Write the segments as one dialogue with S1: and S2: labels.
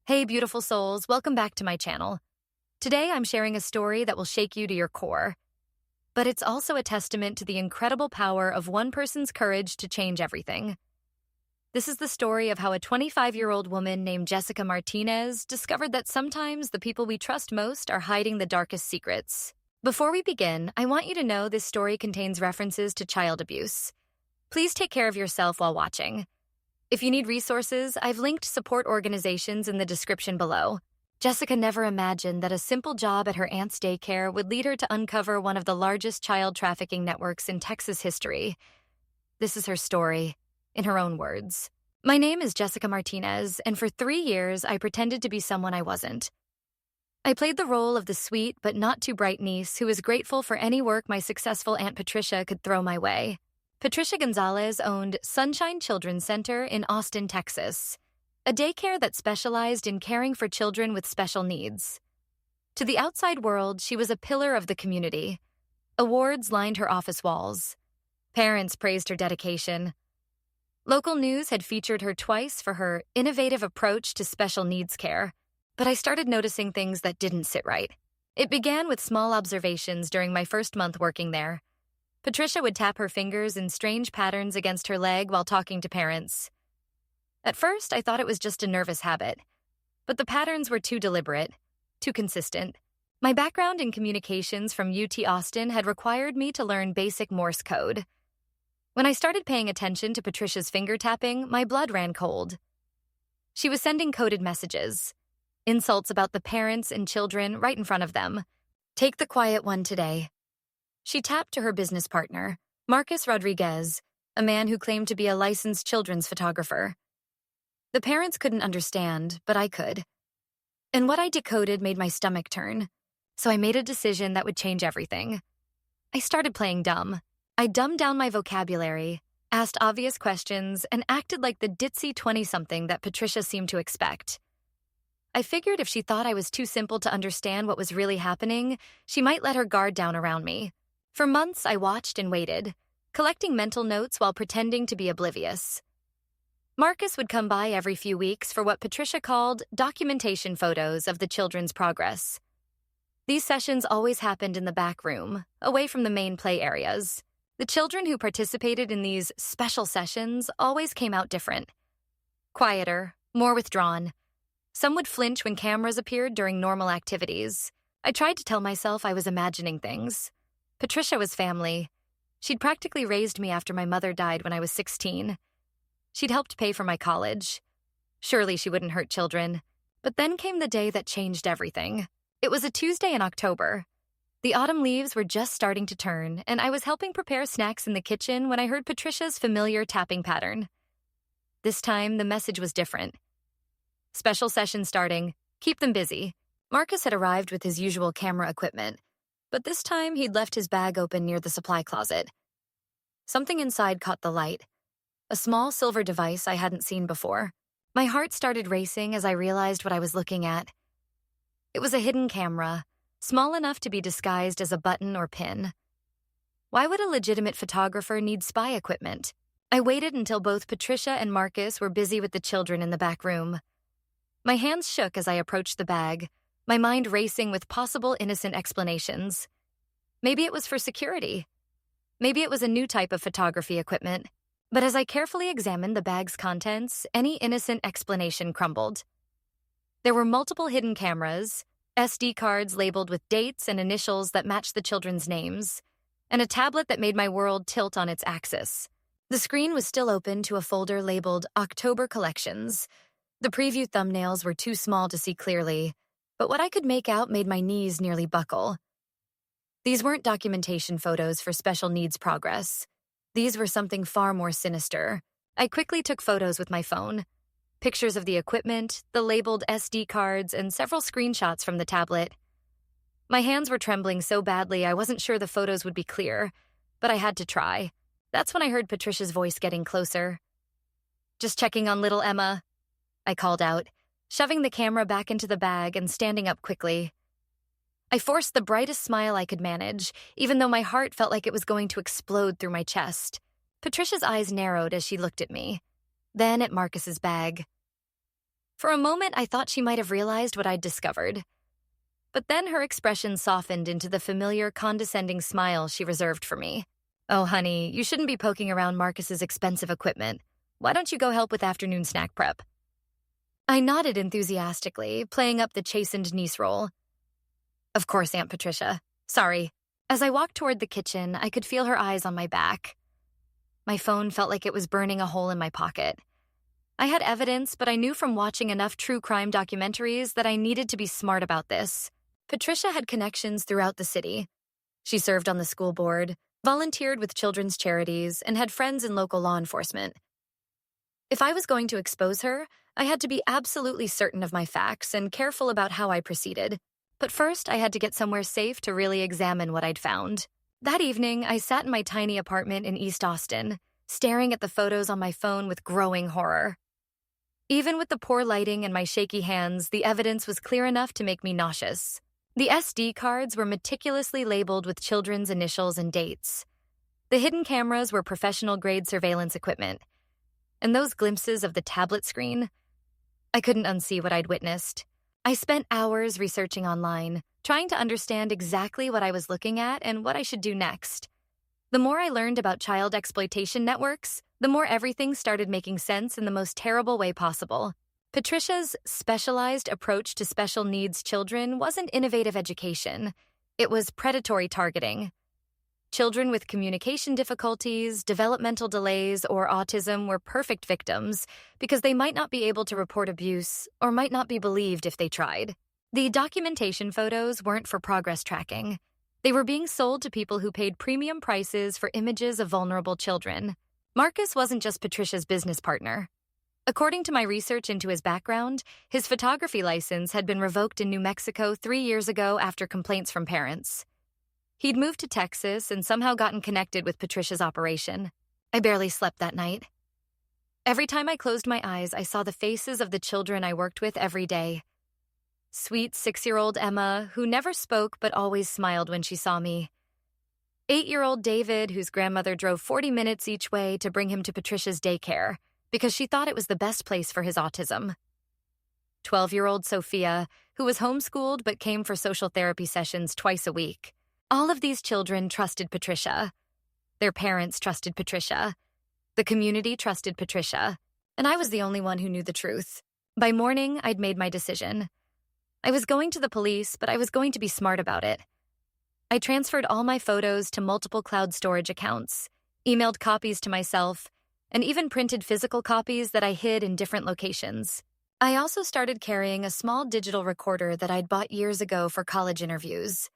S1: Hey, beautiful souls, welcome back to my channel. Today I'm sharing a story that will shake you to your core. But it's also a testament to the incredible power of one person's courage to change everything. This is the story of how a 25-year-old woman named Jessica Martinez discovered that sometimes the people we trust most are hiding the darkest secrets. Before we begin, I want you to know this story contains references to child abuse. Please take care of yourself while watching. If you need resources, I've linked support organizations in the description below. Jessica never imagined that a simple job at her aunt's daycare would lead her to uncover one of the largest child trafficking networks in Texas history. This is her story, in her own words. My name is Jessica Martinez, and for 3 years, I pretended to be someone I wasn't. I played the role of the sweet but not too bright niece who was grateful for any work my successful Aunt Patricia could throw my way. Patricia Gonzalez owned Sunshine Children's Center in Austin, Texas, a daycare that specialized in caring for children with special needs. To the outside world, she was a pillar of the community. Awards lined her office walls. Parents praised her dedication. Local news had featured her twice for her innovative approach to special needs care, but I started noticing things that didn't sit right. It began with small observations during my first month working there. Patricia would tap her fingers in strange patterns against her leg while talking to parents. At first, I thought it was just a nervous habit, but the patterns were too deliberate, too consistent. My background in communications from UT Austin had required me to learn basic Morse code. When I started paying attention to Patricia's finger tapping, my blood ran cold. She was sending coded messages, insults about the parents and children right in front of them. Take the quiet one today. She tapped to her business partner, Marcus Rodriguez, a man who claimed to be a licensed children's photographer. The parents couldn't understand, but I could. And what I decoded made my stomach turn, so I made a decision that would change everything. I started playing dumb. I dumbed down my vocabulary, asked obvious questions, and acted like the ditzy 20-something that Patricia seemed to expect. I figured if she thought I was too simple to understand what was really happening, she might let her guard down around me. For months, I watched and waited, collecting mental notes while pretending to be oblivious. Marcus would come by every few weeks for what Patricia called documentation photos of the children's progress. These sessions always happened in the back room, away from the main play areas. The children who participated in these special sessions always came out different. Quieter, more withdrawn. Some would flinch when cameras appeared during normal activities. I tried to tell myself I was imagining things. Patricia was family. She'd practically raised me after my mother died when I was 16. She'd helped pay for my college. Surely she wouldn't hurt children. But then came the day that changed everything. It was a Tuesday in October. The autumn leaves were just starting to turn, and I was helping prepare snacks in the kitchen when I heard Patricia's familiar tapping pattern. This time, the message was different. Special session starting. Keep them busy. Marcus had arrived with his usual camera equipment, but this time he'd left his bag open near the supply closet. Something inside caught the light. A small silver device I hadn't seen before. My heart started racing as I realized what I was looking at. It was a hidden camera, small enough to be disguised as a button or pin. Why would a legitimate photographer need spy equipment? I waited until both Patricia and Marcus were busy with the children in the back room. My hands shook as I approached the bag, my mind racing with possible innocent explanations. Maybe it was for security. Maybe it was a new type of photography equipment. But as I carefully examined the bag's contents, any innocent explanation crumbled. There were multiple hidden cameras, SD cards labeled with dates and initials that matched the children's names, and a tablet that made my world tilt on its axis. The screen was still open to a folder labeled October Collections. The preview thumbnails were too small to see clearly, but what I could make out made my knees nearly buckle. These weren't documentation photos for special needs progress. These were something far more sinister. I quickly took photos with my phone. Pictures of the equipment, the labeled SD cards, and several screenshots from the tablet. My hands were trembling so badly I wasn't sure the photos would be clear, but I had to try. That's when I heard Patricia's voice getting closer. "Just checking on little Emma," I called out, shoving the camera back into the bag and standing up quickly. I forced the brightest smile I could manage, even though my heart felt like it was going to explode through my chest. Patricia's eyes narrowed as she looked at me, then at Marcus's bag. For a moment, I thought she might have realized what I'd discovered. But then her expression softened into the familiar condescending smile she reserved for me. "Oh, honey, you shouldn't be poking around Marcus's expensive equipment. Why don't you go help with afternoon snack prep?" I nodded enthusiastically, playing up the chastened niece role. "Of course, Aunt Patricia. Sorry." As I walked toward the kitchen, I could feel her eyes on my back. My phone felt like it was burning a hole in my pocket. I had evidence, but I knew from watching enough true crime documentaries that I needed to be smart about this. Patricia had connections throughout the city. She served on the school board, volunteered with children's charities, and had friends in local law enforcement. If I was going to expose her, I had to be absolutely certain of my facts and careful about how I proceeded. But first, I had to get somewhere safe to really examine what I'd found. That evening, I sat in my tiny apartment in East Austin, staring at the photos on my phone with growing horror. Even with the poor lighting and my shaky hands, the evidence was clear enough to make me nauseous. The SD cards were meticulously labeled with children's initials and dates. The hidden cameras were professional-grade surveillance equipment. And those glimpses of the tablet screen, I couldn't unsee what I'd witnessed. I spent hours researching online, trying to understand exactly what I was looking at and what I should do next. The more I learned about child exploitation networks, the more everything started making sense in the most terrible way possible. Patricia's specialized approach to special needs children wasn't innovative education. It was predatory targeting. Children with communication difficulties, developmental delays, or autism were perfect victims because they might not be able to report abuse or might not be believed if they tried. The documentation photos weren't for progress tracking. They were being sold to people who paid premium prices for images of vulnerable children. Marcus wasn't just Patricia's business partner. According to my research into his background, his photography license had been revoked in New Mexico 3 years ago after complaints from parents. He'd moved to Texas and somehow gotten connected with Patricia's operation. I barely slept that night. Every time I closed my eyes, I saw the faces of the children I worked with every day. Sweet 6-year-old Emma, who never spoke but always smiled when she saw me. 8-year-old David, whose grandmother drove 40 minutes each way to bring him to Patricia's daycare because she thought it was the best place for his autism. 12-year-old Sophia, who was homeschooled but came for social therapy sessions twice a week. All of these children trusted Patricia. Their parents trusted Patricia. The community trusted Patricia. And I was the only one who knew the truth. By morning, I'd made my decision. I was going to the police, but I was going to be smart about it. I transferred all my photos to multiple cloud storage accounts, emailed copies to myself, and even printed physical copies that I hid in different locations. I also started carrying a small digital recorder that I'd bought years ago for college interviews.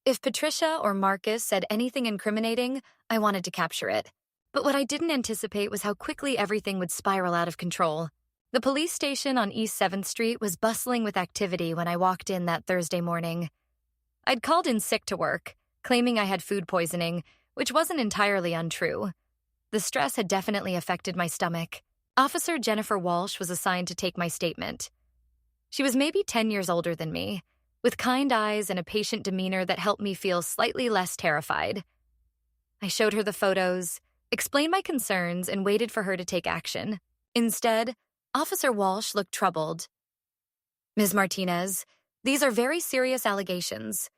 S1: If Patricia or Marcus said anything incriminating, I wanted to capture it. But what I didn't anticipate was how quickly everything would spiral out of control. The police station on East 7th Street was bustling with activity when I walked in that Thursday morning. I'd called in sick to work, claiming I had food poisoning, which wasn't entirely untrue. The stress had definitely affected my stomach. Officer Jennifer Walsh was assigned to take my statement. She was maybe 10 years older than me, with kind eyes and a patient demeanor that helped me feel slightly less terrified. I showed her the photos, explained my concerns, and waited for her to take action. Instead, Officer Walsh looked troubled. "Ms. Martinez, these are very serious allegations.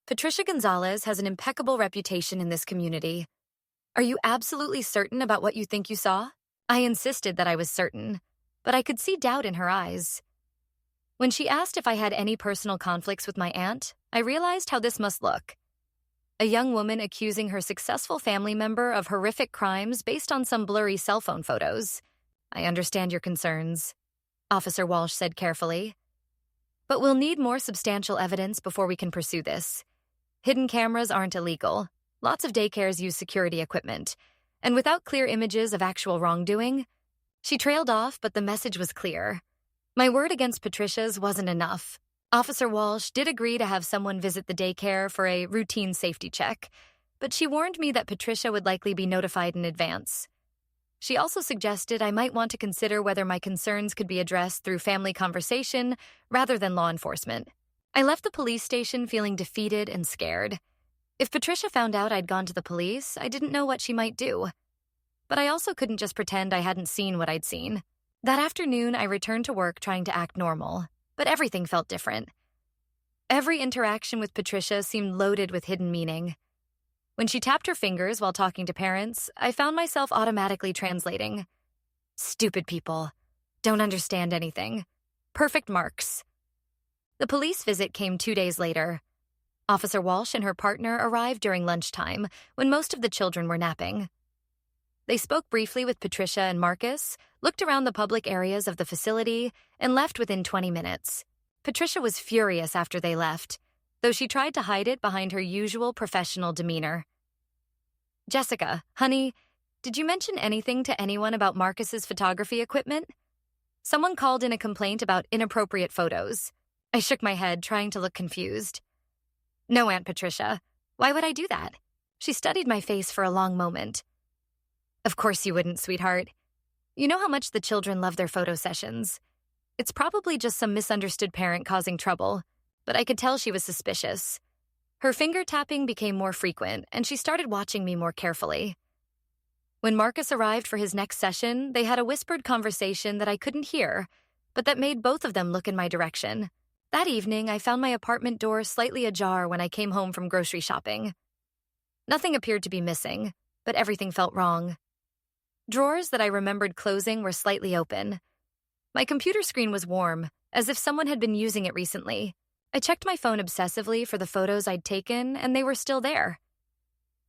S1: Patricia Gonzalez has an impeccable reputation in this community. Are you absolutely certain about what you think you saw?" I insisted that I was certain, but I could see doubt in her eyes. When she asked if I had any personal conflicts with my aunt, I realized how this must look. A young woman accusing her successful family member of horrific crimes based on some blurry cell phone photos. "I understand your concerns," Officer Walsh said carefully. "But we'll need more substantial evidence before we can pursue this. Hidden cameras aren't illegal. Lots of daycares use security equipment. And without clear images of actual wrongdoing..." She trailed off, but the message was clear. My word against Patricia's wasn't enough. Officer Walsh did agree to have someone visit the daycare for a routine safety check, but she warned me that Patricia would likely be notified in advance. She also suggested I might want to consider whether my concerns could be addressed through family conversation rather than law enforcement. I left the police station feeling defeated and scared. If Patricia found out I'd gone to the police, I didn't know what she might do. But I also couldn't just pretend I hadn't seen what I'd seen. That afternoon, I returned to work trying to act normal, but everything felt different. Every interaction with Patricia seemed loaded with hidden meaning. When she tapped her fingers while talking to parents, I found myself automatically translating. Stupid people. Don't understand anything. Perfect marks. The police visit came 2 days later. Officer Walsh and her partner arrived during lunchtime when most of the children were napping. They spoke briefly with Patricia and Marcus, looked around the public areas of the facility, and left within 20 minutes. Patricia was furious after they left, though she tried to hide it behind her usual professional demeanor. Jessica, honey, did you mention anything to anyone about Marcus's photography equipment? Someone called in a complaint about inappropriate photos. I shook my head, trying to look confused. No, Aunt Patricia. Why would I do that? She studied my face for a long moment. Of course you wouldn't, sweetheart. You know how much the children love their photo sessions. It's probably just some misunderstood parent causing trouble, but I could tell she was suspicious. Her finger tapping became more frequent, and she started watching me more carefully. When Marcus arrived for his next session, they had a whispered conversation that I couldn't hear, but that made both of them look in my direction. That evening, I found my apartment door slightly ajar when I came home from grocery shopping. Nothing appeared to be missing, but everything felt wrong. Drawers that I remembered closing were slightly open. My computer screen was warm, as if someone had been using it recently. I checked my phone obsessively for the photos I'd taken, and they were still there.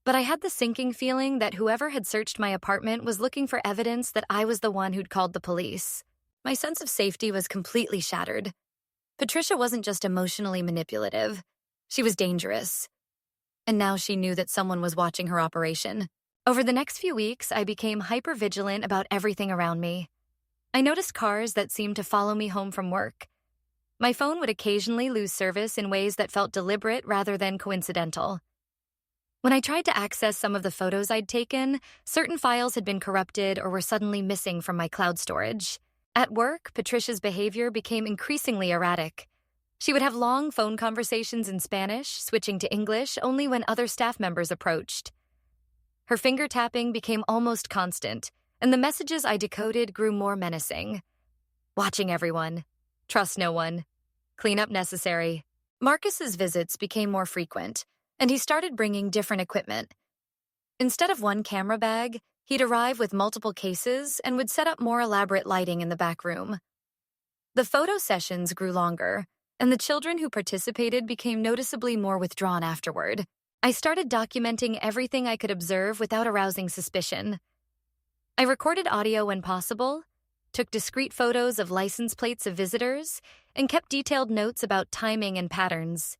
S1: But I had the sinking feeling that whoever had searched my apartment was looking for evidence that I was the one who'd called the police. My sense of safety was completely shattered. Patricia wasn't just emotionally manipulative. She was dangerous. And now she knew that someone was watching her operation. Over the next few weeks, I became hypervigilant about everything around me. I noticed cars that seemed to follow me home from work. My phone would occasionally lose service in ways that felt deliberate rather than coincidental. When I tried to access some of the photos I'd taken, certain files had been corrupted or were suddenly missing from my cloud storage. At work, Patricia's behavior became increasingly erratic. She would have long phone conversations in Spanish, switching to English only when other staff members approached. Her finger tapping became almost constant, and the messages I decoded grew more menacing. Watching everyone. Trust no one. Cleanup necessary. Marcus's visits became more frequent, and he started bringing different equipment. Instead of one camera bag, he'd arrive with multiple cases and would set up more elaborate lighting in the back room. The photo sessions grew longer, and the children who participated became noticeably more withdrawn afterward. I started documenting everything I could observe without arousing suspicion. I recorded audio when possible, took discrete photos of license plates of visitors, and kept detailed notes about timing and patterns.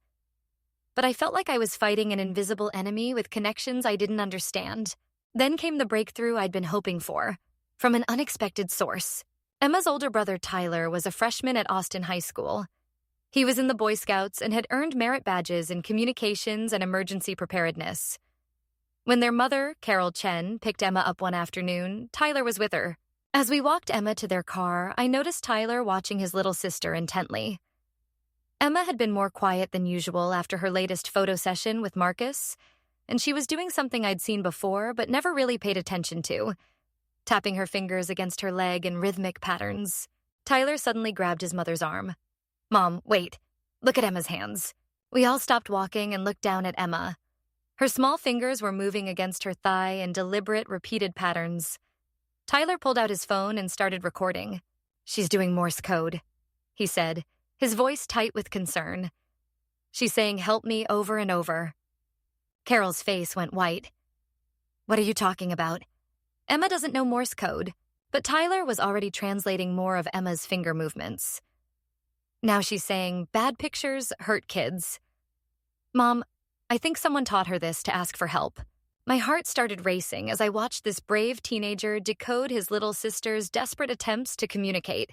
S1: But I felt like I was fighting an invisible enemy with connections I didn't understand. Then came the breakthrough I'd been hoping for, from an unexpected source. Emma's older brother Tyler was a freshman at Austin High School. He was in the Boy Scouts and had earned merit badges in communications and emergency preparedness. When their mother, Carol Chen, picked Emma up one afternoon, Tyler was with her. As we walked Emma to their car, I noticed Tyler watching his little sister intently. Emma had been more quiet than usual after her latest photo session with Marcus, and she was doing something I'd seen before but never really paid attention to, tapping her fingers against her leg in rhythmic patterns. Tyler suddenly grabbed his mother's arm. "Mom, wait. Look at Emma's hands." We all stopped walking and looked down at Emma. Her small fingers were moving against her thigh in deliberate, repeated patterns. Tyler pulled out his phone and started recording. "She's doing Morse code," he said, his voice tight with concern. "She's saying help me over and over." Carol's face went white. "What are you talking about?" Emma doesn't know Morse code, but Tyler was already translating more of Emma's finger movements. Now she's saying, "Bad pictures hurt kids." "Mom, I think someone taught her this to ask for help." My heart started racing as I watched this brave teenager decode his little sister's desperate attempts to communicate.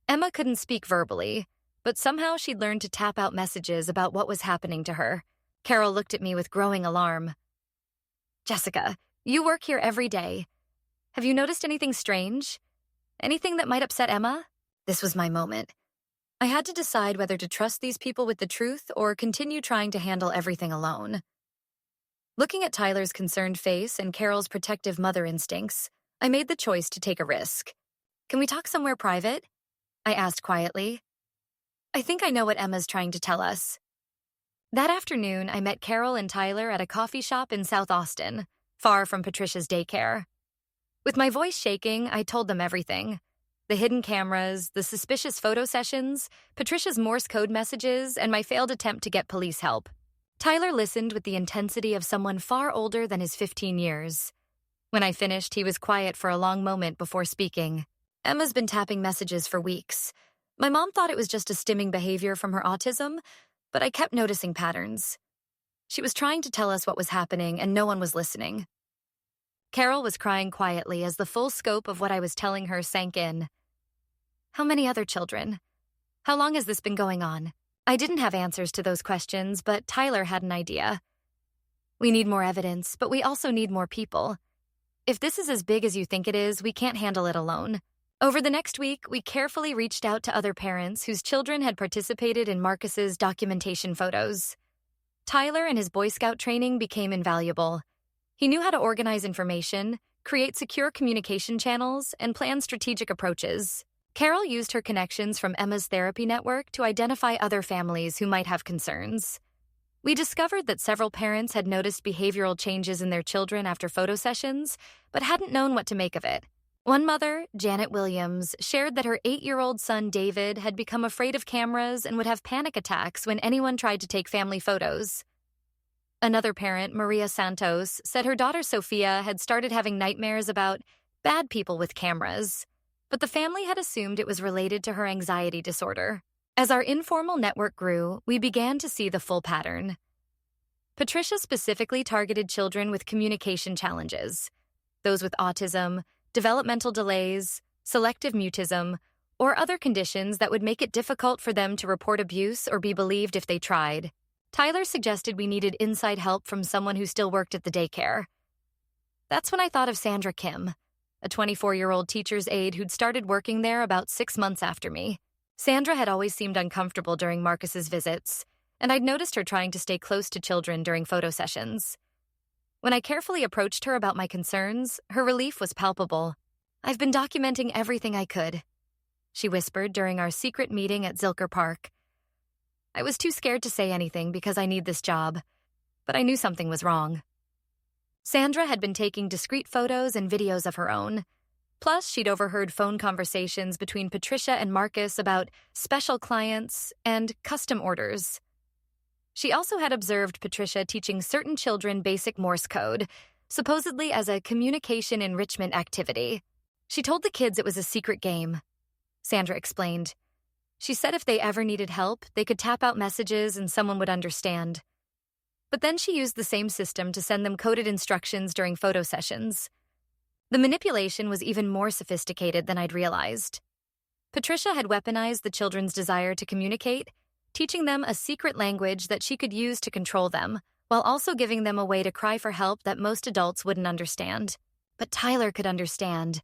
S1: Emma couldn't speak verbally, but somehow she'd learned to tap out messages about what was happening to her. Carol looked at me with growing alarm. "Jessica, you work here every day. Have you noticed anything strange? Anything that might upset Emma?" This was my moment. I had to decide whether to trust these people with the truth or continue trying to handle everything alone. Looking at Tyler's concerned face and Carol's protective mother instincts, I made the choice to take a risk. Can we talk somewhere private? I asked quietly. I think I know what Emma's trying to tell us. That afternoon, I met Carol and Tyler at a coffee shop in South Austin, far from Patricia's daycare. With my voice shaking, I told them everything. The hidden cameras, the suspicious photo sessions, Patricia's Morse code messages, and my failed attempt to get police help. Tyler listened with the intensity of someone far older than his 15 years. When I finished, he was quiet for a long moment before speaking. Emma's been tapping messages for weeks. My mom thought it was just a stimming behavior from her autism, but I kept noticing patterns. She was trying to tell us what was happening, and no one was listening. Carol was crying quietly as the full scope of what I was telling her sank in. How many other children? How long has this been going on? I didn't have answers to those questions, but Tyler had an idea. We need more evidence, but we also need more people. If this is as big as you think it is, we can't handle it alone. Over the next week, we carefully reached out to other parents whose children had participated in Marcus's documentation photos. Tyler and his Boy Scout training became invaluable. He knew how to organize information, create secure communication channels, and plan strategic approaches. Carol used her connections from Emma's therapy network to identify other families who might have concerns. We discovered that several parents had noticed behavioral changes in their children after photo sessions, but hadn't known what to make of it. One mother, Janet Williams, shared that her 8-year-old son David had become afraid of cameras and would have panic attacks when anyone tried to take family photos. Another parent, Maria Santos, said her daughter Sophia had started having nightmares about bad people with cameras, but the family had assumed it was related to her anxiety disorder. As our informal network grew, we began to see the full pattern. Patricia specifically targeted children with communication challenges, those with autism, developmental delays, selective mutism, or other conditions that would make it difficult for them to report abuse or be believed if they tried. Tyler suggested we needed inside help from someone who still worked at the daycare. That's when I thought of Sandra Kim, a 24-year-old teacher's aide who'd started working there about 6 months after me. Sandra had always seemed uncomfortable during Marcus's visits, and I'd noticed her trying to stay close to children during photo sessions. When I carefully approached her about my concerns, her relief was palpable. I've been documenting everything I could, she whispered during our secret meeting at Zilker Park. I was too scared to say anything because I need this job, but I knew something was wrong. Sandra had been taking discreet photos and videos of her own. Plus, she'd overheard phone conversations between Patricia and Marcus about special clients and custom orders. She also had observed Patricia teaching certain children basic Morse code, supposedly as a communication enrichment activity. She told the kids it was a secret game, Sandra explained. She said if they ever needed help, they could tap out messages and someone would understand. But then she used the same system to send them coded instructions during photo sessions. The manipulation was even more sophisticated than I'd realized. Patricia had weaponized the children's desire to communicate, teaching them a secret language that she could use to control them, while also giving them a way to cry for help that most adults wouldn't understand. But Tyler could understand.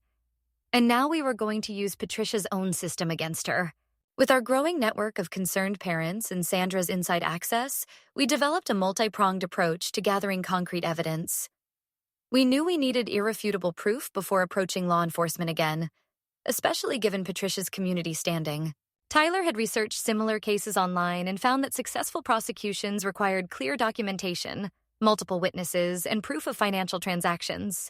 S1: And now we were going to use Patricia's own system against her. With our growing network of concerned parents and Sandra's inside access, we developed a multi-pronged approach to gathering concrete evidence. We knew we needed irrefutable proof before approaching law enforcement again, especially given Patricia's community standing. Tyler had researched similar cases online and found that successful prosecutions required clear documentation, multiple witnesses, and proof of financial transactions.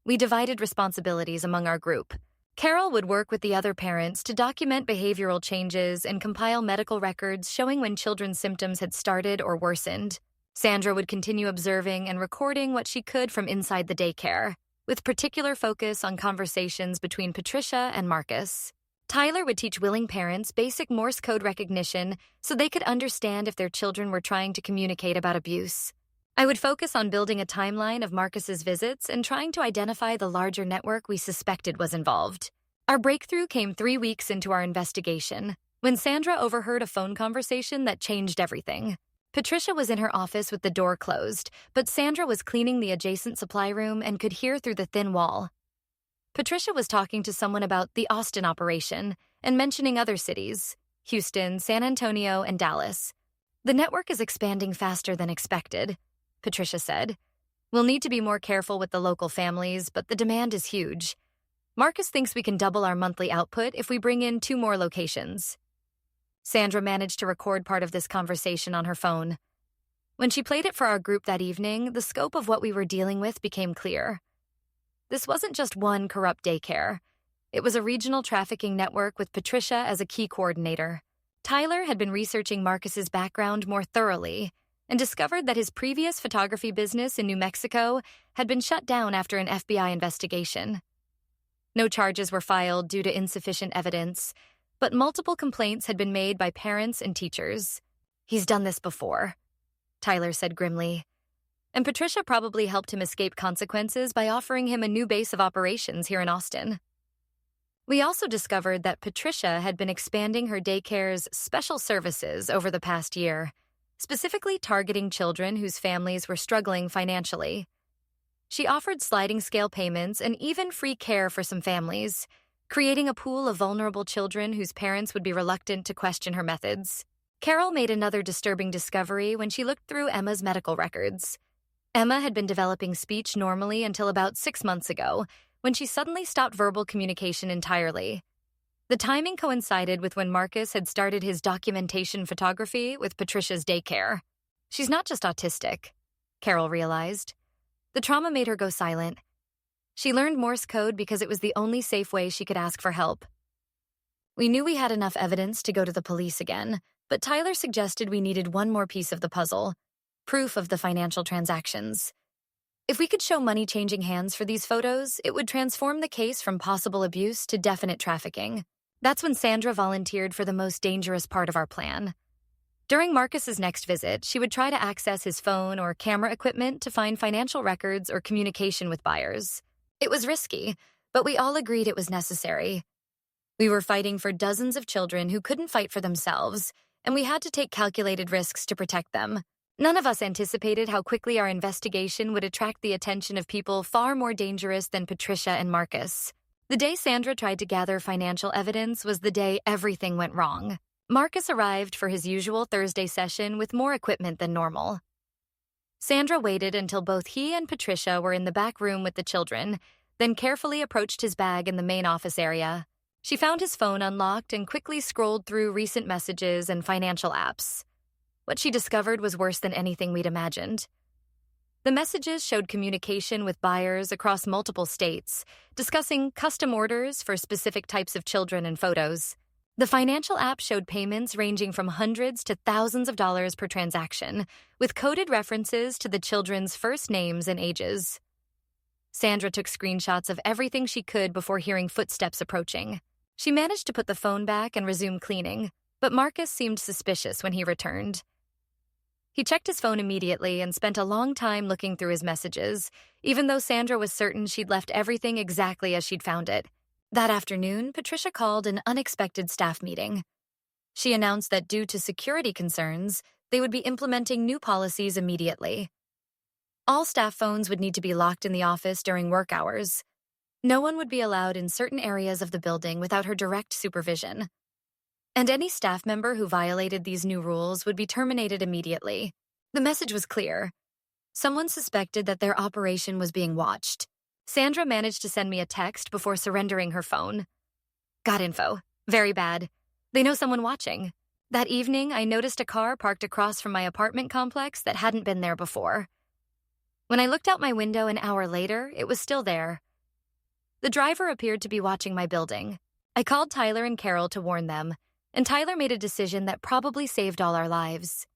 S1: We divided responsibilities among our group. Carol would work with the other parents to document behavioral changes and compile medical records showing when children's symptoms had started or worsened. Sandra would continue observing and recording what she could from inside the daycare, with particular focus on conversations between Patricia and Marcus. Tyler would teach willing parents basic Morse code recognition so they could understand if their children were trying to communicate about abuse. I would focus on building a timeline of Marcus's visits and trying to identify the larger network we suspected was involved. Our breakthrough came 3 weeks into our investigation, when Sandra overheard a phone conversation that changed everything. Patricia was in her office with the door closed, but Sandra was cleaning the adjacent supply room and could hear through the thin wall. Patricia was talking to someone about the Austin operation and mentioning other cities, Houston, San Antonio, and Dallas. The network is expanding faster than expected, Patricia said. We'll need to be more careful with the local families, but the demand is huge. Marcus thinks we can double our monthly output if we bring in 2 more locations. Sandra managed to record part of this conversation on her phone. When she played it for our group that evening, the scope of what we were dealing with became clear. This wasn't just one corrupt daycare. It was a regional trafficking network with Patricia as a key coordinator. Tyler had been researching Marcus's background more thoroughly and discovered that his previous photography business in New Mexico had been shut down after an FBI investigation. No charges were filed due to insufficient evidence, but multiple complaints had been made by parents and teachers. "He's done this before," Tyler said grimly. And Patricia probably helped him escape consequences by offering him a new base of operations here in Austin. We also discovered that Patricia had been expanding her daycare's special services over the past year, specifically targeting children whose families were struggling financially. She offered sliding scale payments and even free care for some families, creating a pool of vulnerable children whose parents would be reluctant to question her methods. Carol made another disturbing discovery when she looked through Emma's medical records. Emma had been developing speech normally until about 6 months ago, when she suddenly stopped verbal communication entirely. The timing coincided with when Marcus had started his documentation photography with Patricia's daycare. She's not just autistic, Carol realized. The trauma made her go silent. She learned Morse code because it was the only safe way she could ask for help. We knew we had enough evidence to go to the police again, but Tyler suggested we needed one more piece of the puzzle: proof of the financial transactions. If we could show money changing hands for these photos, it would transform the case from possible abuse to definite trafficking. That's when Sandra volunteered for the most dangerous part of our plan. During Marcus's next visit, she would try to access his phone or camera equipment to find financial records or communication with buyers. It was risky, but we all agreed it was necessary. We were fighting for dozens of children who couldn't fight for themselves, and we had to take calculated risks to protect them. None of us anticipated how quickly our investigation would attract the attention of people far more dangerous than Patricia and Marcus. The day Sandra tried to gather financial evidence was the day everything went wrong. Marcus arrived for his usual Thursday session with more equipment than normal. Sandra waited until both he and Patricia were in the back room with the children, then carefully approached his bag in the main office area. She found his phone unlocked and quickly scrolled through recent messages and financial apps. What she discovered was worse than anything we'd imagined. The messages showed communication with buyers across multiple states, discussing custom orders for specific types of children and photos. The financial app showed payments ranging from hundreds to thousands of dollars per transaction, with coded references to the children's first names and ages. Sandra took screenshots of everything she could before hearing footsteps approaching. She managed to put the phone back and resume cleaning, but Marcus seemed suspicious when he returned. He checked his phone immediately and spent a long time looking through his messages, even though Sandra was certain she'd left everything exactly as she'd found it. That afternoon, Patricia called an unexpected staff meeting. She announced that due to security concerns, they would be implementing new policies immediately. All staff phones would need to be locked in the office during work hours. No one would be allowed in certain areas of the building without her direct supervision. And any staff member who violated these new rules would be terminated immediately. The message was clear. Someone suspected that their operation was being watched. Sandra managed to send me a text before surrendering her phone. "Got info. Very bad. They know someone watching. That evening, I noticed a car parked across from my apartment complex that hadn't been there before. When I looked out my window an hour later, it was still there. The driver appeared to be watching my building. I called Tyler and Carol to warn them, and Tyler made a decision that probably saved all our lives.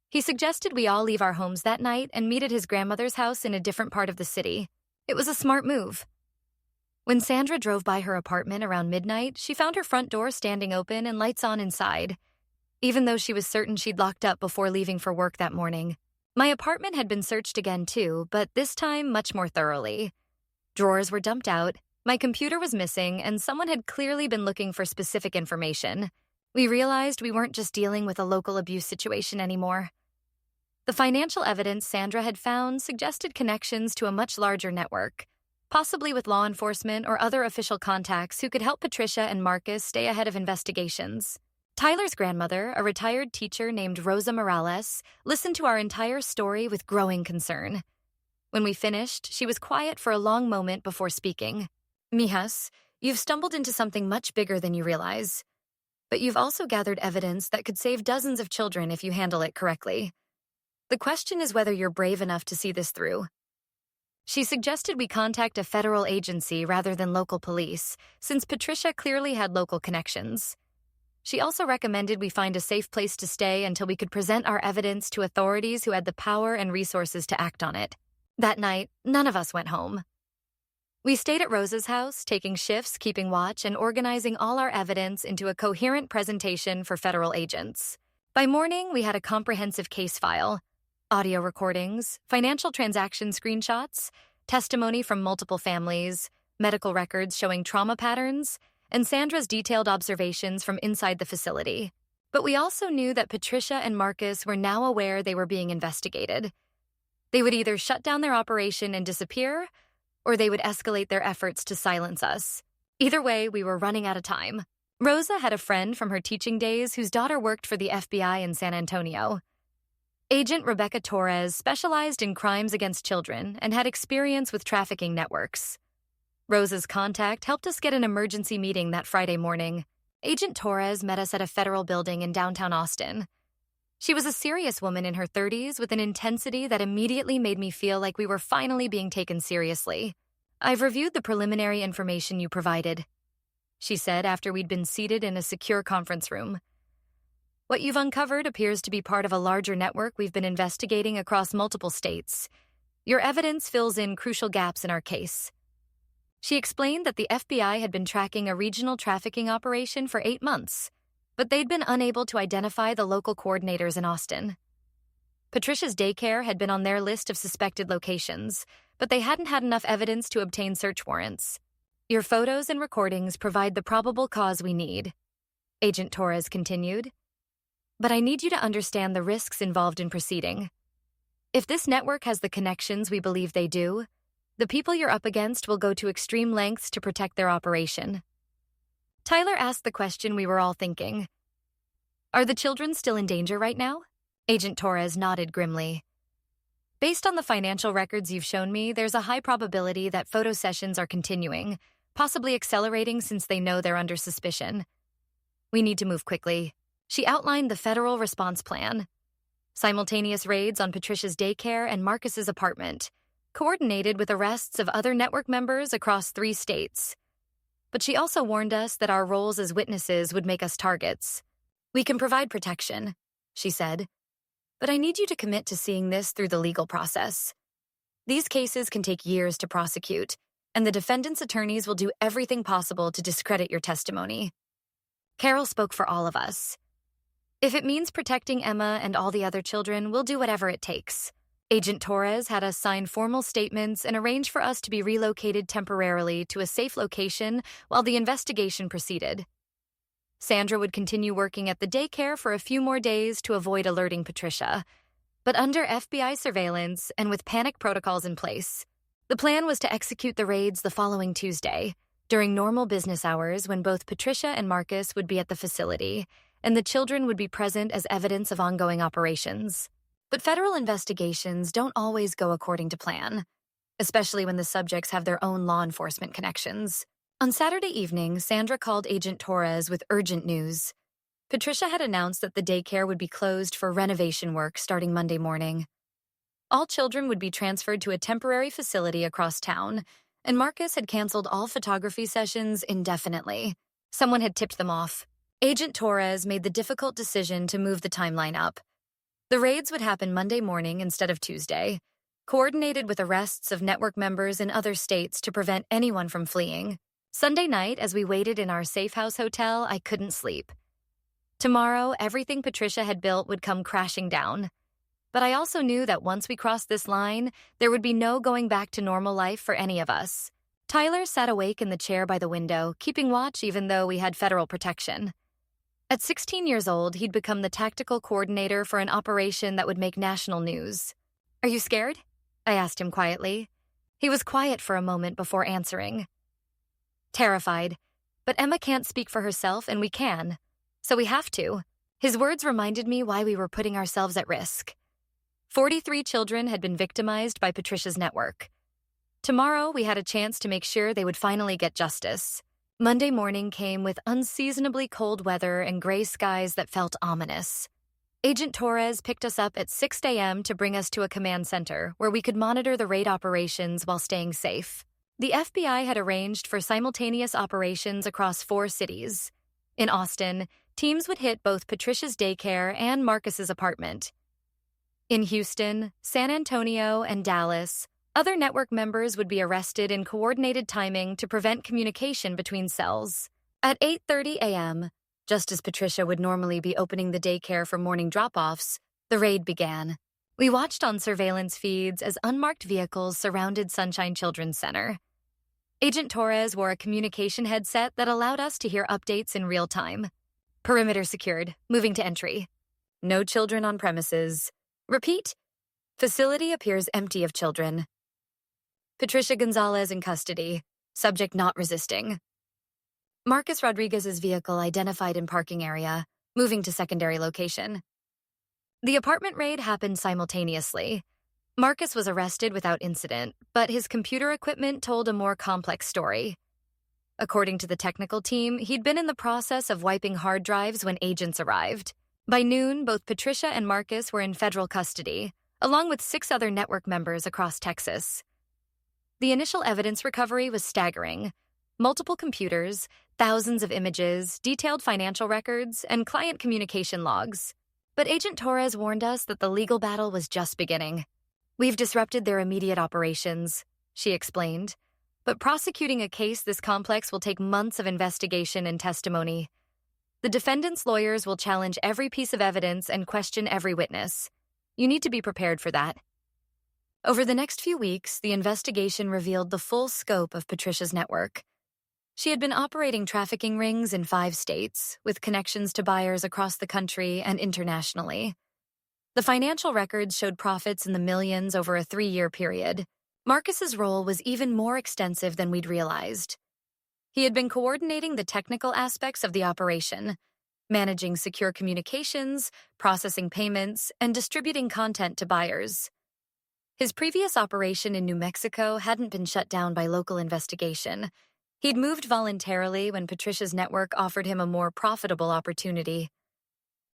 S1: He suggested we all leave our homes that night and meet at his grandmother's house in a different part of the city. It was a smart move. When Sandra drove by her apartment around midnight, she found her front door standing open and lights on inside, even though she was certain she'd locked up before leaving for work that morning. My apartment had been searched again too, but this time much more thoroughly. Drawers were dumped out, my computer was missing, and someone had clearly been looking for specific information. We realized we weren't just dealing with a local abuse situation anymore. The financial evidence Sandra had found suggested connections to a much larger network, possibly with law enforcement or other official contacts who could help Patricia and Marcus stay ahead of investigations. Tyler's grandmother, a retired teacher named Rosa Morales, listened to our entire story with growing concern. When we finished, she was quiet for a long moment before speaking. Mijas, you've stumbled into something much bigger than you realize. But you've also gathered evidence that could save dozens of children if you handle it correctly. The question is whether you're brave enough to see this through. She suggested we contact a federal agency rather than local police, since Patricia clearly had local connections. She also recommended we find a safe place to stay until we could present our evidence to authorities who had the power and resources to act on it. That night, none of us went home. We stayed at Rosa's house, taking shifts, keeping watch, and organizing all our evidence into a coherent presentation for federal agents. By morning, we had a comprehensive case file: audio recordings, financial transaction screenshots, testimony from multiple families, medical records showing trauma patterns, and Sandra's detailed observations from inside the facility. But we also knew that Patricia and Marcus were now aware they were being investigated. They would either shut down their operation and disappear, or they would escalate their efforts to silence us. Either way, we were running out of time. Rosa had a friend from her teaching days whose daughter worked for the FBI in San Antonio. Agent Rebecca Torres specialized in crimes against children and had experience with trafficking networks. Rosa's contact helped us get an emergency meeting that Friday morning. Agent Torres met us at a federal building in downtown Austin. She was a serious woman in her 30s with an intensity that immediately made me feel like we were finally being taken seriously. "I've reviewed the preliminary information you provided," she said after we'd been seated in a secure conference room. "What you've uncovered appears to be part of a larger network we've been investigating across multiple states. Your evidence fills in crucial gaps in our case." She explained that the FBI had been tracking a regional trafficking operation for 8 months, but they'd been unable to identify the local coordinators in Austin. Patricia's Daycare had been on their list of suspected locations, but they hadn't had enough evidence to obtain search warrants. "Your photos and recordings provide the probable cause we need," Agent Torres continued. "But I need you to understand the risks involved in proceeding. If this network has the connections we believe they do, the people you're up against will go to extreme lengths to protect their operation." Tyler asked the question we were all thinking. "Are the children still in danger right now?" Agent Torres nodded grimly. "Based on the financial records you've shown me, there's a high probability that photo sessions are continuing, possibly accelerating since they know they're under suspicion. We need to move quickly." She outlined the federal response plan: simultaneous raids on Patricia's Daycare and Marcus's apartment, coordinated with arrests of other network members across 3 states. But she also warned us that our roles as witnesses would make us targets. "We can provide protection," she said, "but I need you to commit to seeing this through the legal process. These cases can take years to prosecute, and the defendant's attorneys will do everything possible to discredit your testimony." Carol spoke for all of us. "If it means protecting Emma and all the other children, we'll do whatever it takes." Agent Torres had us sign formal statements and arrange for us to be relocated temporarily to a safe location while the investigation proceeded. Sandra would continue working at the daycare for a few more days to avoid alerting Patricia, but under FBI surveillance and with panic protocols in place. The plan was to execute the raids the following Tuesday, during normal business hours when both Patricia and Marcus would be at the facility, and the children would be present as evidence of ongoing operations. But federal investigations don't always go according to plan, especially when the subjects have their own law enforcement connections. On Saturday evening, Sandra called Agent Torres with urgent news. Patricia had announced that the daycare would be closed for renovation work starting Monday morning. All children would be transferred to a temporary facility across town, and Marcus had canceled all photography sessions indefinitely. Someone had tipped them off. Agent Torres made the difficult decision to move the timeline up. The raids would happen Monday morning instead of Tuesday, coordinated with arrests of network members in other states to prevent anyone from fleeing. Sunday night, as we waited in our safe house hotel, I couldn't sleep. Tomorrow, everything Patricia had built would come crashing down. But I also knew that once we crossed this line, there would be no going back to normal life for any of us. Tyler sat awake in the chair by the window, keeping watch even though we had federal protection. At 16 years old, he'd become the tactical coordinator for an operation that would make national news. "Are you scared?" I asked him quietly. He was quiet for a moment before answering. "Terrified, but Emma can't speak for herself and we can, so we have to." His words reminded me why we were putting ourselves at risk. 43 children had been victimized by Patricia's network. Tomorrow, we had a chance to make sure they would finally get justice. Monday morning came with unseasonably cold weather and gray skies that felt ominous. Agent Torres picked us up at 6 a.m. to bring us to a command center where we could monitor the raid operations while staying safe. The FBI had arranged for simultaneous operations across 4 cities. In Austin, teams would hit both Patricia's daycare and Marcus's apartment. In Houston, San Antonio, and Dallas, other network members would be arrested in coordinated timing to prevent communication between cells. At 8:30 a.m., just as Patricia would normally be opening the daycare for morning drop-offs, the raid began. We watched on surveillance feeds as unmarked vehicles surrounded Sunshine Children's Center. Agent Torres wore a communication headset that allowed us to hear updates in real time. Perimeter secured, moving to entry. No children on premises. Repeat, facility appears empty of children. Patricia Gonzalez in custody, subject not resisting. Marcus Rodriguez's vehicle identified in parking area, moving to secondary location. The apartment raid happened simultaneously. Marcus was arrested without incident, but his computer equipment told a more complex story. According to the technical team, he'd been in the process of wiping hard drives when agents arrived. By noon, both Patricia and Marcus were in federal custody, along with 6 other network members across Texas. The initial evidence recovery was staggering. Multiple computers, thousands of images, detailed financial records, and client communication logs. But Agent Torres warned us that the legal battle was just beginning. We've disrupted their immediate operations, she explained. But prosecuting a case this complex will take months of investigation and testimony. The defendant's lawyers will challenge every piece of evidence and question every witness. You need to be prepared for that. Over the next few weeks, the investigation revealed the full scope of Patricia's network. She had been operating trafficking rings in 5 states, with connections to buyers across the country and internationally. The financial records showed profits in the millions over a 3-year period. Marcus's role was even more extensive than we'd realized. He had been coordinating the technical aspects of the operation, managing secure communications, processing payments, and distributing content to buyers. His previous operation in New Mexico hadn't been shut down by local investigation. He'd moved voluntarily when Patricia's network offered him a more profitable opportunity.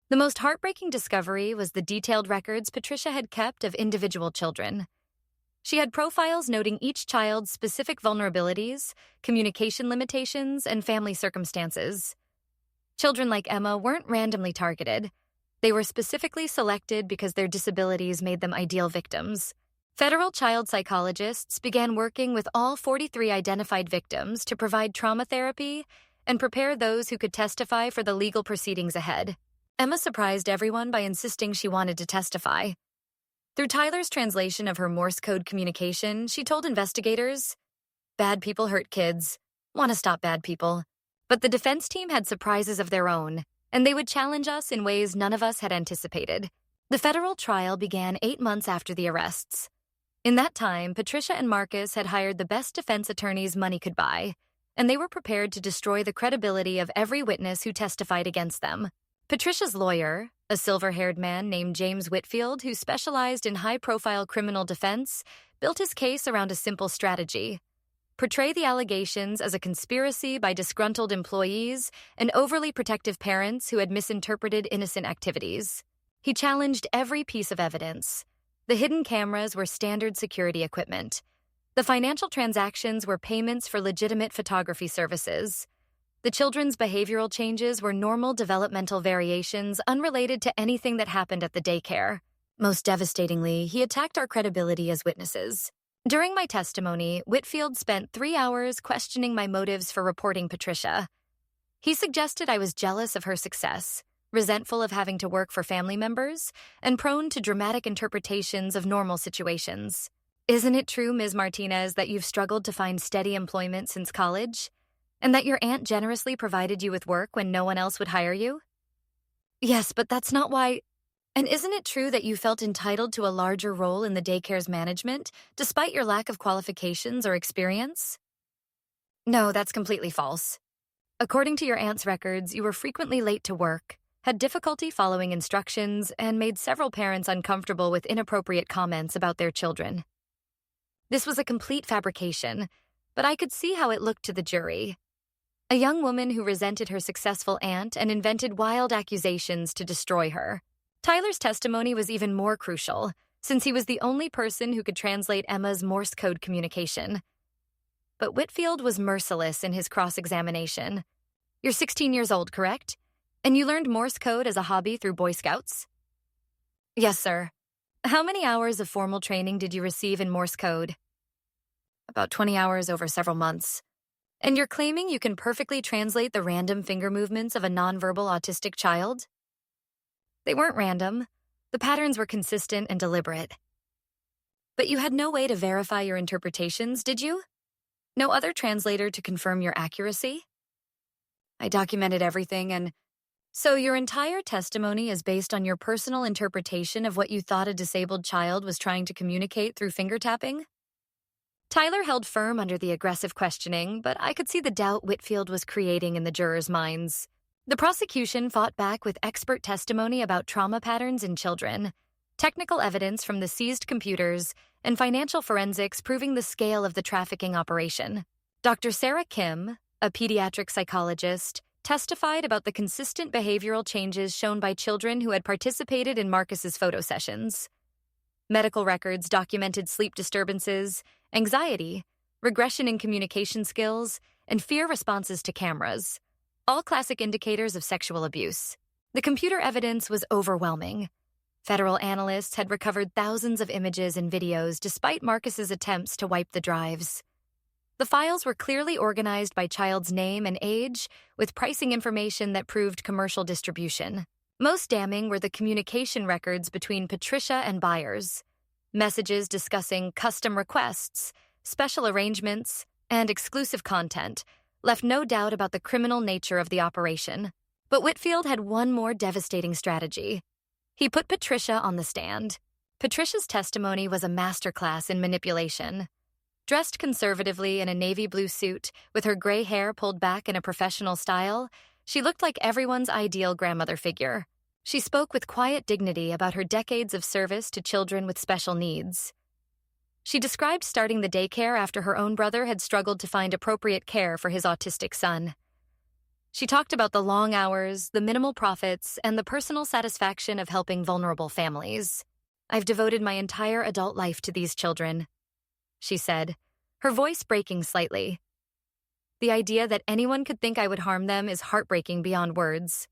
S1: The most heartbreaking discovery was the detailed records Patricia had kept of individual children. She had profiles noting each child's specific vulnerabilities, communication limitations, and family circumstances. Children like Emma weren't randomly targeted. They were specifically selected because their disabilities made them ideal victims. Federal child psychologists began working with all 43 identified victims to provide trauma therapy and prepare those who could testify for the legal proceedings ahead. Emma surprised everyone by insisting she wanted to testify. Through Tyler's translation of her Morse code communication, she told investigators, "Bad people hurt kids. Want to stop bad people." But the defense team had surprises of their own, and they would challenge us in ways none of us had anticipated. The federal trial began 8 months after the arrests. In that time, Patricia and Marcus had hired the best defense attorneys money could buy, and they were prepared to destroy the credibility of every witness who testified against them. Patricia's lawyer, a silver-haired man named James Whitfield who specialized in high-profile criminal defense, built his case around a simple strategy: portray the allegations as a conspiracy by disgruntled employees and overly protective parents who had misinterpreted innocent activities. He challenged every piece of evidence. The hidden cameras were standard security equipment. The financial transactions were payments for legitimate photography services. The children's behavioral changes were normal developmental variations unrelated to anything that happened at the daycare. Most devastatingly, he attacked our credibility as witnesses. During my testimony, Whitfield spent 3 hours questioning my motives for reporting Patricia. He suggested I was jealous of her success, resentful of having to work for family members, and prone to dramatic interpretations of normal situations. "Isn't it true, Ms. Martinez, that you've struggled to find steady employment since college? And that your aunt generously provided you with work when no one else would hire you?" "Yes, but that's not why..." "And isn't it true that you felt entitled to a larger role in the daycare's management, despite your lack of qualifications or experience?" "No, that's completely false. According to your aunt's records, you were frequently late to work, had difficulty following instructions, and made several parents uncomfortable with inappropriate comments about their children." This was a complete fabrication, but I could see how it looked to the jury. A young woman who resented her successful aunt and invented wild accusations to destroy her. Tyler's testimony was even more crucial, since he was the only person who could translate Emma's Morse code communication. But Whitfield was merciless in his cross-examination. You're 16 years old, correct? And you learned Morse code as a hobby through Boy Scouts? Yes, sir. How many hours of formal training did you receive in Morse code? About 20 hours over several months. And you're claiming you can perfectly translate the random finger movements of a nonverbal autistic child? They weren't random. The patterns were consistent and deliberate. But you had no way to verify your interpretations, did you? No other translator to confirm your accuracy? I documented everything, and so your entire testimony is based on your personal interpretation of what you thought a disabled child was trying to communicate through finger tapping? Tyler held firm under the aggressive questioning, but I could see the doubt Whitfield was creating in the jurors' minds. The prosecution fought back with expert testimony about trauma patterns in children, technical evidence from the seized computers, and financial forensics proving the scale of the trafficking operation. Dr. Sarah Kim, a pediatric psychologist, testified about the consistent behavioral changes shown by children who had participated in Marcus's photo sessions. Medical records documented sleep disturbances, anxiety, regression in communication skills, and fear responses to cameras, all classic indicators of sexual abuse. The computer evidence was overwhelming. Federal analysts had recovered thousands of images and videos despite Marcus's attempts to wipe the drives. The files were clearly organized by child's name and age, with pricing information that proved commercial distribution. Most damning were the communication records between Patricia and buyers. Messages discussing custom requests, special arrangements, and exclusive content left no doubt about the criminal nature of the operation. But Whitfield had one more devastating strategy. He put Patricia on the stand. Patricia's testimony was a masterclass in manipulation. Dressed conservatively in a navy blue suit, with her gray hair pulled back in a professional style, she looked like everyone's ideal grandmother figure. She spoke with quiet dignity about her decades of service to children with special needs. She described starting the daycare after her own brother had struggled to find appropriate care for his autistic son. She talked about the long hours, the minimal profits, and the personal satisfaction of helping vulnerable families. I've devoted my entire adult life to these children, she said, her voice breaking slightly. The idea that anyone could think I would harm them is heartbreaking beyond words.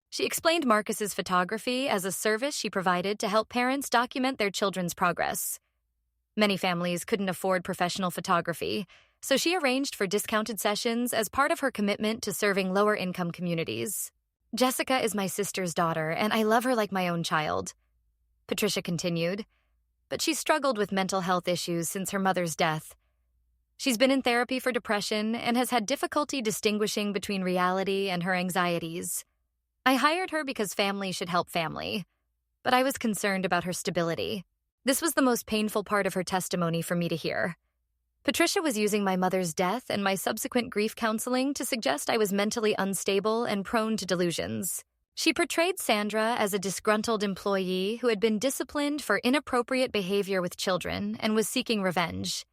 S1: She explained Marcus's photography as a service she provided to help parents document their children's progress. Many families couldn't afford professional photography, so she arranged for discounted sessions as part of her commitment to serving lower-income communities. Jessica is my sister's daughter, and I love her like my own child, Patricia continued, but she struggled with mental health issues since her mother's death. She's been in therapy for depression and has had difficulty distinguishing between reality and her anxieties. I hired her because family should help family, but I was concerned about her stability. This was the most painful part of her testimony for me to hear. Patricia was using my mother's death and my subsequent grief counseling to suggest I was mentally unstable and prone to delusions. She portrayed Sandra as a disgruntled employee who had been disciplined for inappropriate behavior with children and was seeking revenge.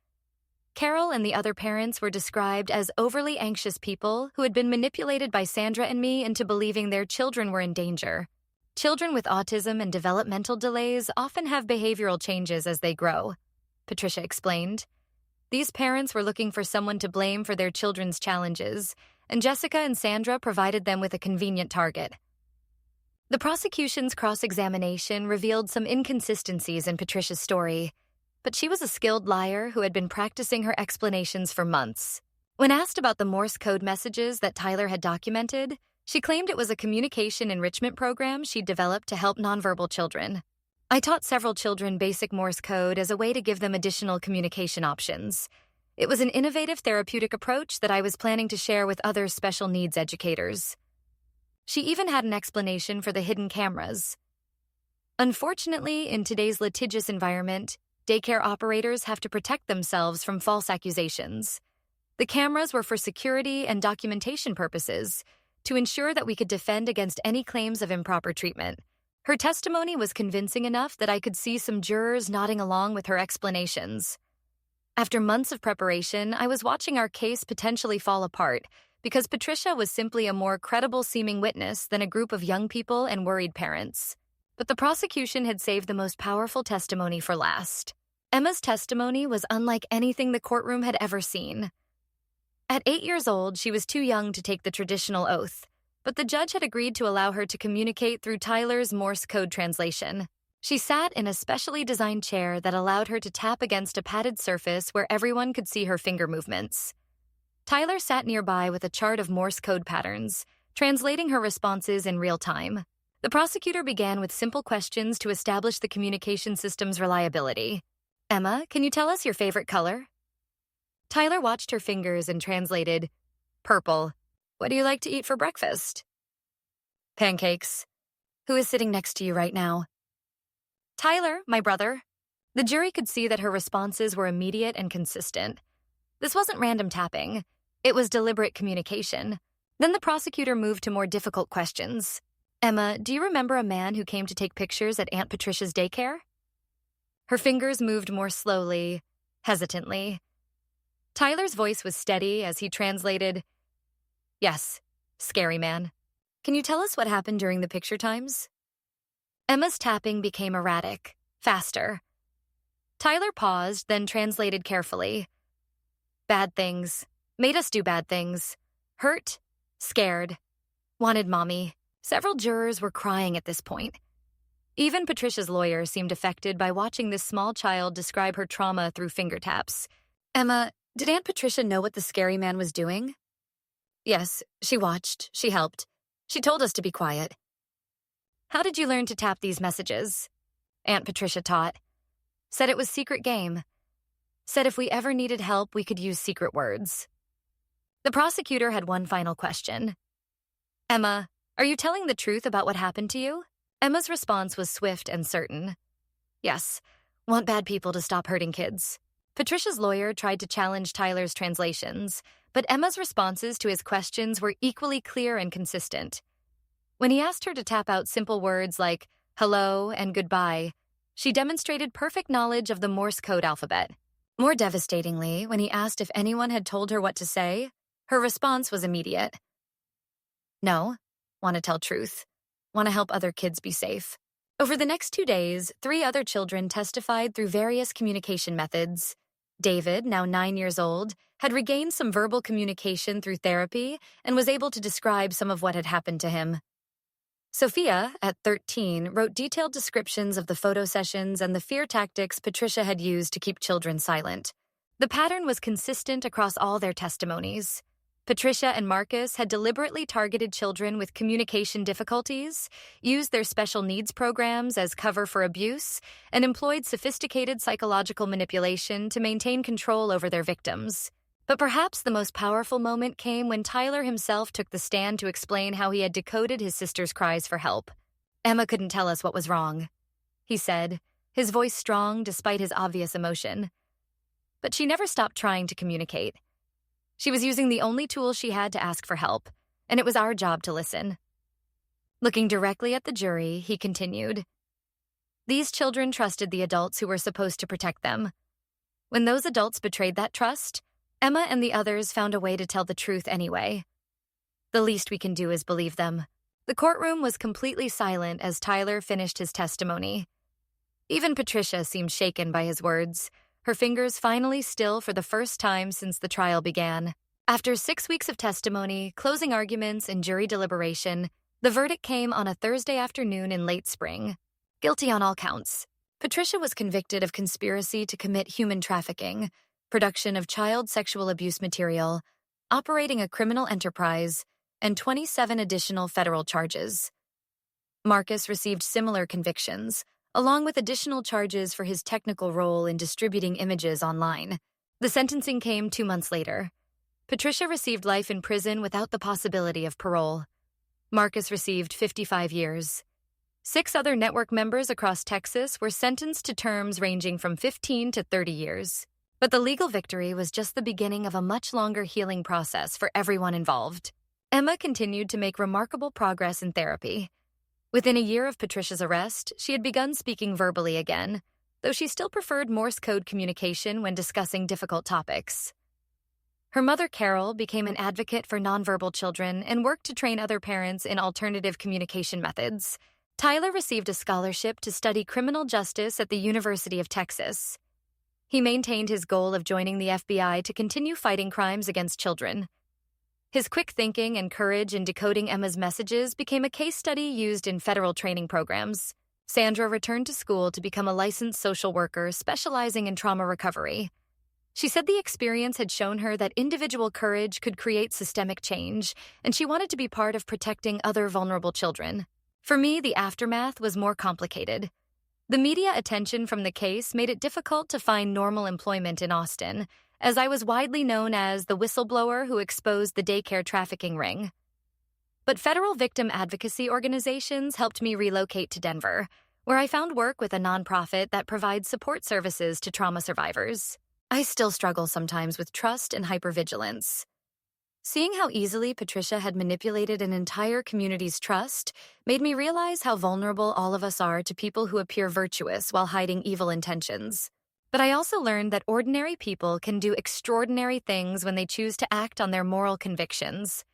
S1: Carol and the other parents were described as overly anxious people who had been manipulated by Sandra and me into believing their children were in danger. Children with autism and developmental delays often have behavioral changes as they grow, Patricia explained. These parents were looking for someone to blame for their children's challenges, and Jessica and Sandra provided them with a convenient target. The prosecution's cross-examination revealed some inconsistencies in Patricia's story, but she was a skilled liar who had been practicing her explanations for months. When asked about the Morse code messages that Tyler had documented, she claimed it was a communication enrichment program she'd developed to help nonverbal children. I taught several children basic Morse code as a way to give them additional communication options. It was an innovative therapeutic approach that I was planning to share with other special needs educators. She even had an explanation for the hidden cameras. Unfortunately, in today's litigious environment, daycare operators have to protect themselves from false accusations. The cameras were for security and documentation purposes, to ensure that we could defend against any claims of improper treatment. Her testimony was convincing enough that I could see some jurors nodding along with her explanations. After months of preparation, I was watching our case potentially fall apart because Patricia was simply a more credible-seeming witness than a group of young people and worried parents. But the prosecution had saved the most powerful testimony for last. Emma's testimony was unlike anything the courtroom had ever seen. At 8 years old, she was too young to take the traditional oath, but the judge had agreed to allow her to communicate through Tyler's Morse code translation. She sat in a specially designed chair that allowed her to tap against a padded surface where everyone could see her finger movements. Tyler sat nearby with a chart of Morse code patterns, translating her responses in real time. The prosecutor began with simple questions to establish the communication system's reliability. Emma, can you tell us your favorite color? Tyler watched her fingers and translated, purple. What do you like to eat for breakfast? Pancakes. Who is sitting next to you right now? Tyler, my brother. The jury could see that her responses were immediate and consistent. This wasn't random tapping. It was deliberate communication. Then the prosecutor moved to more difficult questions. Emma, do you remember a man who came to take pictures at Aunt Patricia's daycare? Her fingers moved more slowly, hesitantly. Tyler's voice was steady as he translated, yes, scary man. Can you tell us what happened during the picture times? Emma's tapping became erratic, faster. Tyler paused, then translated carefully. Bad things. Made us do bad things. Hurt. Scared. Wanted mommy. Several jurors were crying at this point. Even Patricia's lawyer seemed affected by watching this small child describe her trauma through finger taps. Emma, did Aunt Patricia know what the scary man was doing? Yes, she watched. She helped. She told us to be quiet. How did you learn to tap these messages? Aunt Patricia taught. Said it was secret game. Said if we ever needed help, we could use secret words. The prosecutor had one final question. Emma, are you telling the truth about what happened to you? Emma's response was swift and certain. Yes, want bad people to stop hurting kids. Patricia's lawyer tried to challenge Tyler's translations, but Emma's responses to his questions were equally clear and consistent. When he asked her to tap out simple words like hello and goodbye, she demonstrated perfect knowledge of the Morse code alphabet. More devastatingly, when he asked if anyone had told her what to say, her response was immediate. No, want to tell truth. Want to help other kids be safe. Over the next 2 days, 3 other children testified through various communication methods. David, now 9 years old, had regained some verbal communication through therapy and was able to describe some of what had happened to him. Sophia, at 13, wrote detailed descriptions of the photo sessions and the fear tactics Patricia had used to keep children silent. The pattern was consistent across all their testimonies. Patricia and Marcus had deliberately targeted children with communication difficulties, used their special needs programs as cover for abuse, and employed sophisticated psychological manipulation to maintain control over their victims. But perhaps the most powerful moment came when Tyler himself took the stand to explain how he had decoded his sister's cries for help. Emma couldn't tell us what was wrong, he said, his voice strong despite his obvious emotion. But she never stopped trying to communicate. She was using the only tool she had to ask for help, and it was our job to listen. Looking directly at the jury, he continued. These children trusted the adults who were supposed to protect them. When those adults betrayed that trust, Emma and the others found a way to tell the truth anyway. The least we can do is believe them. The courtroom was completely silent as Tyler finished his testimony. Even Patricia seemed shaken by his words, her fingers finally still for the first time since the trial began. After 6 weeks of testimony, closing arguments, and jury deliberation, the verdict came on a Thursday afternoon in late spring. Guilty on all counts. Patricia was convicted of conspiracy to commit human trafficking, production of child sexual abuse material, operating a criminal enterprise, and 27 additional federal charges. Marcus received similar convictions, along with additional charges for his technical role in distributing images online. The sentencing came 2 months later. Patricia received life in prison without the possibility of parole. Marcus received 55 years. 6 other network members across Texas were sentenced to terms ranging from 15 to 30 years. But the legal victory was just the beginning of a much longer healing process for everyone involved. Emma continued to make remarkable progress in therapy. Within a year of Patricia's arrest, she had begun speaking verbally again, though she still preferred Morse code communication when discussing difficult topics. Her mother, Carol, became an advocate for nonverbal children and worked to train other parents in alternative communication methods. Tyler received a scholarship to study criminal justice at the University of Texas. He maintained his goal of joining the FBI to continue fighting crimes against children. His quick thinking and courage in decoding Emma's messages became a case study used in federal training programs. Sandra returned to school to become a licensed social worker specializing in trauma recovery. She said the experience had shown her that individual courage could create systemic change, and she wanted to be part of protecting other vulnerable children. For me, the aftermath was more complicated. The media attention from the case made it difficult to find normal employment in Austin, as I was widely known as the whistleblower who exposed the daycare trafficking ring. But federal victim advocacy organizations helped me relocate to Denver, where I found work with a nonprofit that provides support services to trauma survivors. I still struggle sometimes with trust and hypervigilance. Seeing how easily Patricia had manipulated an entire community's trust made me realize how vulnerable all of us are to people who appear virtuous while hiding evil intentions. But I also learned that ordinary people can do extraordinary things when they choose to act on their moral convictions.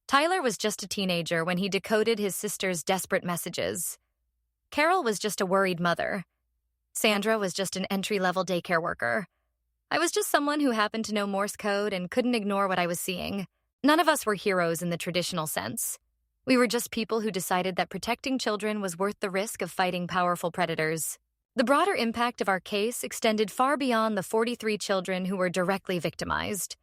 S1: Tyler was just a teenager when he decoded his sister's desperate messages. Carol was just a worried mother. Sandra was just an entry-level daycare worker. I was just someone who happened to know Morse code and couldn't ignore what I was seeing. None of us were heroes in the traditional sense. We were just people who decided that protecting children was worth the risk of fighting powerful predators. The broader impact of our case extended far beyond the 43 children who were directly victimized.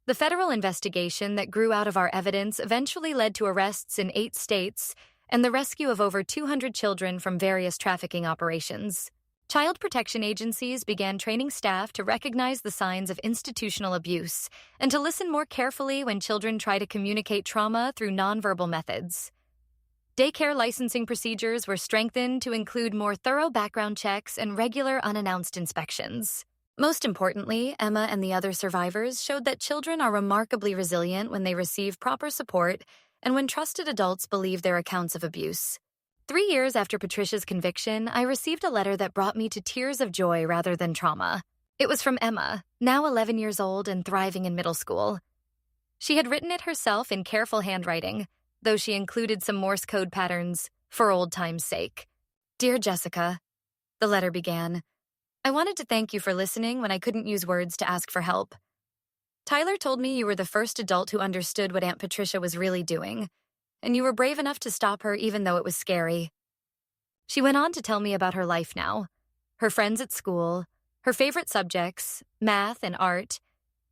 S1: The federal investigation that grew out of our evidence eventually led to arrests in 8 states and the rescue of over 200 children from various trafficking operations. Child protection agencies began training staff to recognize the signs of institutional abuse and to listen more carefully when children try to communicate trauma through nonverbal methods. Daycare licensing procedures were strengthened to include more thorough background checks and regular unannounced inspections. Most importantly, Emma and the other survivors showed that children are remarkably resilient when they receive proper support and when trusted adults believe their accounts of abuse. 3 years after Patricia's conviction, I received a letter that brought me to tears of joy rather than trauma. It was from Emma, now 11 years old and thriving in middle school. She had written it herself in careful handwriting, though she included some Morse code patterns for old time's sake. Dear Jessica, the letter began, I wanted to thank you for listening when I couldn't use words to ask for help. Tyler told me you were the first adult who understood what Aunt Patricia was really doing, and you were brave enough to stop her even though it was scary. She went on to tell me about her life now, her friends at school, her favorite subjects, math and art,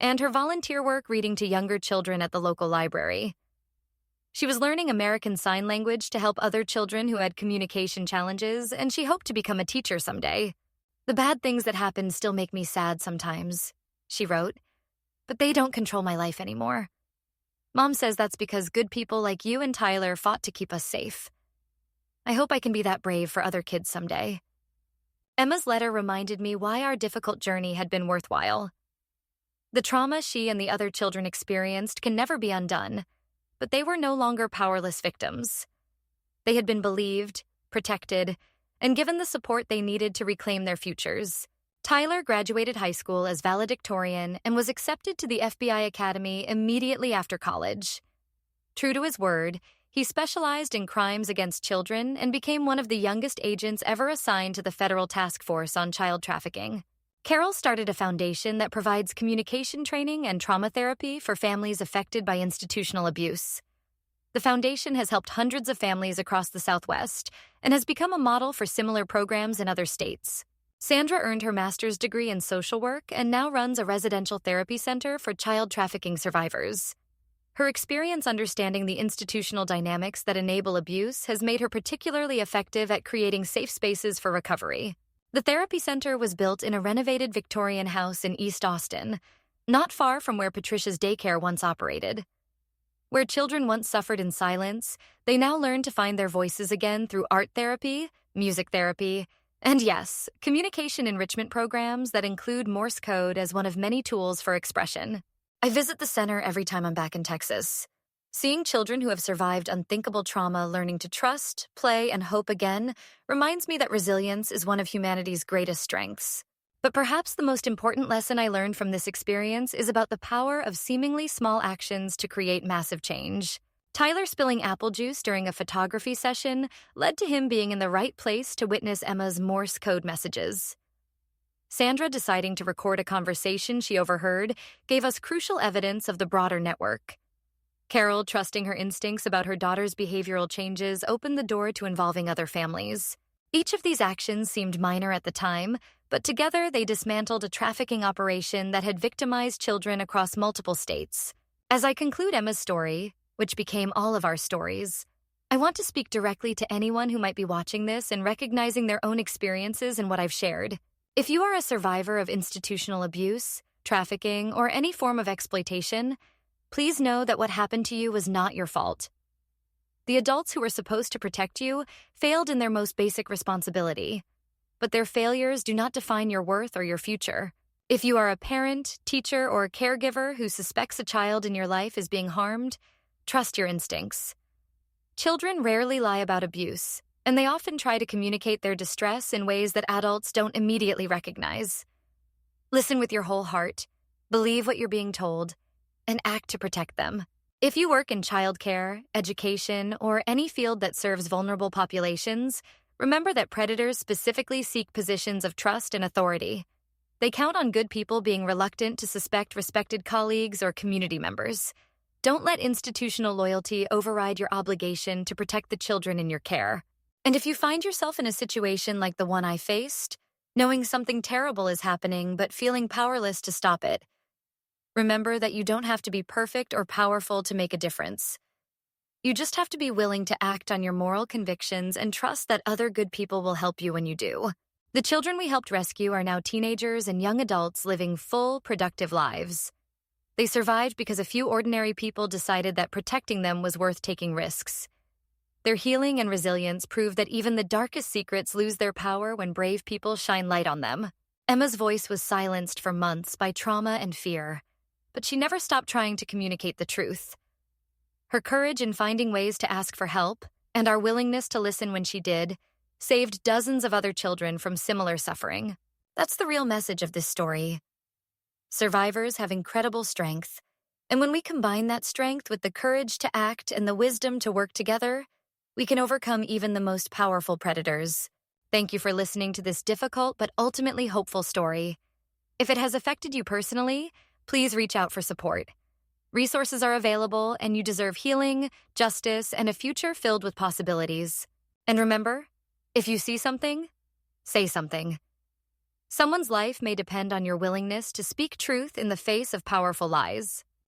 S1: and her volunteer work reading to younger children at the local library. She was learning American Sign Language to help other children who had communication challenges, and she hoped to become a teacher someday. The bad things that happened still make me sad sometimes, she wrote, but they don't control my life anymore. Mom says that's because good people like you and Tyler fought to keep us safe. I hope I can be that brave for other kids someday. Emma's letter reminded me why our difficult journey had been worthwhile. The trauma she and the other children experienced can never be undone, but they were no longer powerless victims. They had been believed, protected, and given the support they needed to reclaim their futures. Tyler graduated high school as valedictorian and was accepted to the FBI Academy immediately after college. True to his word, he specialized in crimes against children and became one of the youngest agents ever assigned to the Federal Task Force on Child Trafficking. Carol started a foundation that provides communication training and trauma therapy for families affected by institutional abuse. The foundation has helped hundreds of families across the Southwest and has become a model for similar programs in other states. Sandra earned her master's degree in social work and now runs a residential therapy center for child trafficking survivors. Her experience understanding the institutional dynamics that enable abuse has made her particularly effective at creating safe spaces for recovery. The therapy center was built in a renovated Victorian house in East Austin, not far from where Patricia's daycare once operated. Where children once suffered in silence, they now learn to find their voices again through art therapy, music therapy, and yes, communication enrichment programs that include Morse code as one of many tools for expression. I visit the center every time I'm back in Texas. Seeing children who have survived unthinkable trauma learning to trust, play, and hope again reminds me that resilience is one of humanity's greatest strengths. But perhaps the most important lesson I learned from this experience is about the power of seemingly small actions to create massive change. Tyler spilling apple juice during a photography session led to him being in the right place to witness Emma's Morse code messages. Sandra deciding to record a conversation she overheard gave us crucial evidence of the broader network. Carol trusting her instincts about her daughter's behavioral changes opened the door to involving other families. Each of these actions seemed minor at the time, but together they dismantled a trafficking operation that had victimized children across multiple states. As I conclude Emma's story, which became all of our stories, I want to speak directly to anyone who might be watching this and recognizing their own experiences in what I've shared. If you are a survivor of institutional abuse, trafficking, or any form of exploitation, please know that what happened to you was not your fault. The adults who were supposed to protect you failed in their most basic responsibility, but their failures do not define your worth or your future. If you are a parent, teacher, or caregiver who suspects a child in your life is being harmed, trust your instincts. Children rarely lie about abuse, and they often try to communicate their distress in ways that adults don't immediately recognize. Listen with your whole heart, believe what you're being told, and act to protect them. If you work in childcare, education, or any field that serves vulnerable populations, remember that predators specifically seek positions of trust and authority. They count on good people being reluctant to suspect respected colleagues or community members. Don't let institutional loyalty override your obligation to protect the children in your care. And if you find yourself in a situation like the one I faced, knowing something terrible is happening but feeling powerless to stop it, remember that you don't have to be perfect or powerful to make a difference. You just have to be willing to act on your moral convictions and trust that other good people will help you when you do. The children we helped rescue are now teenagers and young adults living full, productive lives. They survived because a few ordinary people decided that protecting them was worth taking risks. Their healing and resilience prove that even the darkest secrets lose their power when brave people shine light on them. Emma's voice was silenced for months by trauma and fear, but she never stopped trying to communicate the truth. Her courage in finding ways to ask for help, and our willingness to listen when she did, saved dozens of other children from similar suffering. That's the real message of this story. Survivors have incredible strength, and when we combine that strength with the courage to act and the wisdom to work together, we can overcome even the most powerful predators. Thank you for listening to this difficult but ultimately hopeful story. If it has affected you personally, please reach out for support. Resources are available, and you deserve healing, justice, and a future filled with possibilities. And remember, if you see something, say something. Someone's life may depend on your willingness to speak truth in the face of powerful lies.